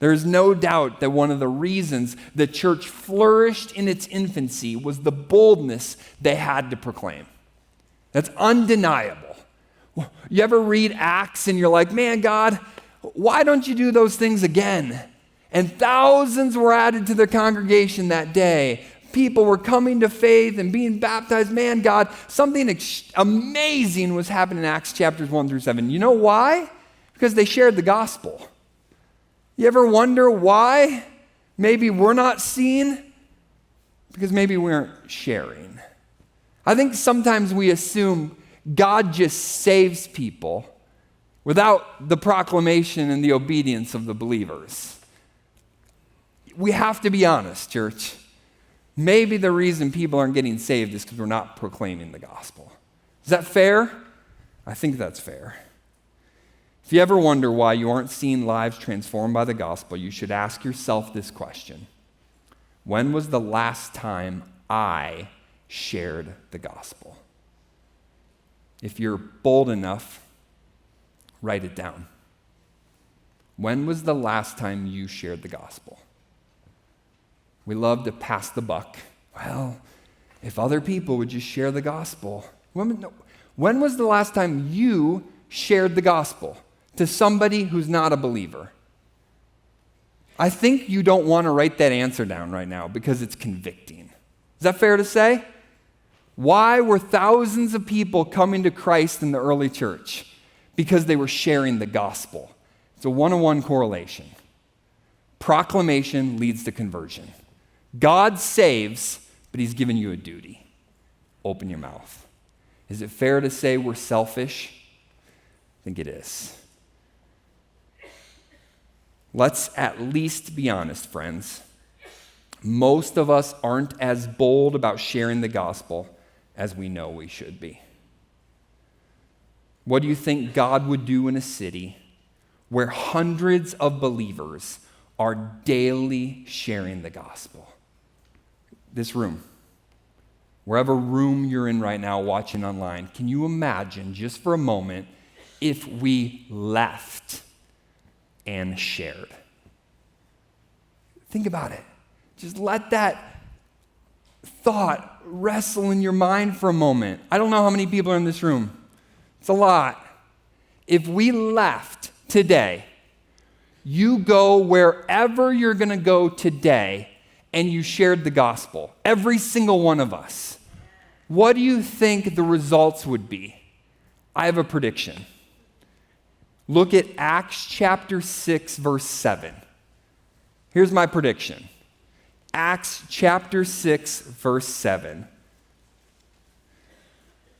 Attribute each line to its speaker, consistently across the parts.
Speaker 1: There's no doubt that one of the reasons the church flourished in its infancy was the boldness they had to proclaim. That's undeniable. You ever read Acts and you're like, man, God, why don't you do those things again? And thousands were added to the congregation that day. People were coming to faith and being baptized. Man, God, something amazing was happening in Acts chapters 1 through 7. You know why? Because they shared the gospel. You ever wonder why maybe we're not seen? Because maybe we aren't sharing. I think sometimes we assume God just saves people without the proclamation and the obedience of the believers. We have to be honest, church. Maybe the reason people aren't getting saved is because we're not proclaiming the gospel. Is that fair? I think that's fair. If you ever wonder why you aren't seeing lives transformed by the gospel, you should ask yourself this question. When was the last time I shared the gospel? If you're bold enough, write it down. When was the last time you shared the gospel? We love to pass the buck. Well, if other people would just share the gospel. When was the last time you shared the gospel to somebody who's not a believer? I think you don't want to write that answer down right now because it's convicting. Is that fair to say? Why were thousands of people coming to Christ in the early church? Because they were sharing the gospel. It's a one-on-one correlation. Proclamation leads to conversion. God saves, but he's given you a duty. Open your mouth. Is it fair to say we're selfish? I think it is. Let's at least be honest, friends. Most of us aren't as bold about sharing the gospel as we know we should be. What do you think God would do in a city where hundreds of believers are daily sharing the gospel? This room, wherever room you're in right now watching online, can you imagine just for a moment if we left and shared? Think about it. Just let that thought wrestle in your mind for a moment. I don't know how many people are in this room. It's a lot. If we left today, you go wherever you're going to go today, and you shared the gospel, every single one of us, what do you think the results would be? I have a prediction. Look at Acts chapter 6, verse 7. Here's my prediction. Acts chapter 6, verse 7.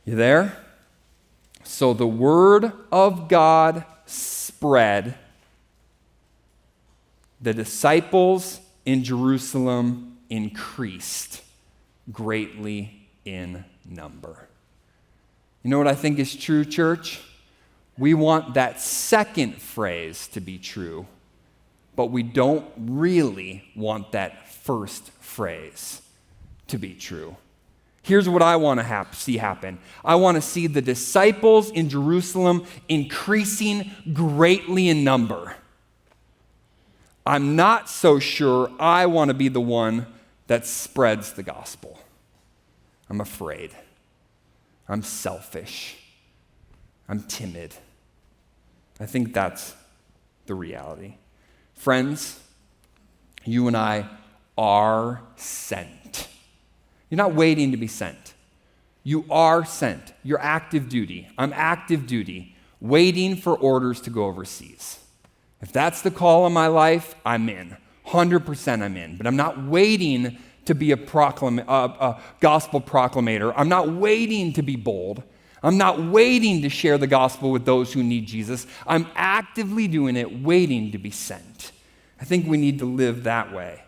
Speaker 1: You there? So the word of God spread. The disciples in Jerusalem increased greatly in number. You know what I think is true, church? We want that second phrase to be true, but we don't really want that first phrase to be true. Here's what I want to see happen. I want to see the disciples in Jerusalem increasing greatly in number. I'm not so sure I want to be the one that spreads the gospel. I'm afraid. I'm selfish. I'm timid. I think that's the reality. Friends, you and I are sent. You're not waiting to be sent. You are sent. You're active duty. I'm active duty, waiting for orders to go overseas. If that's the call in my life, I'm in. 100% I'm in. But I'm not waiting to be a gospel proclamator. I'm not waiting to be bold. I'm not waiting to share the gospel with those who need Jesus. I'm actively doing it, waiting to be sent. I think we need to live that way.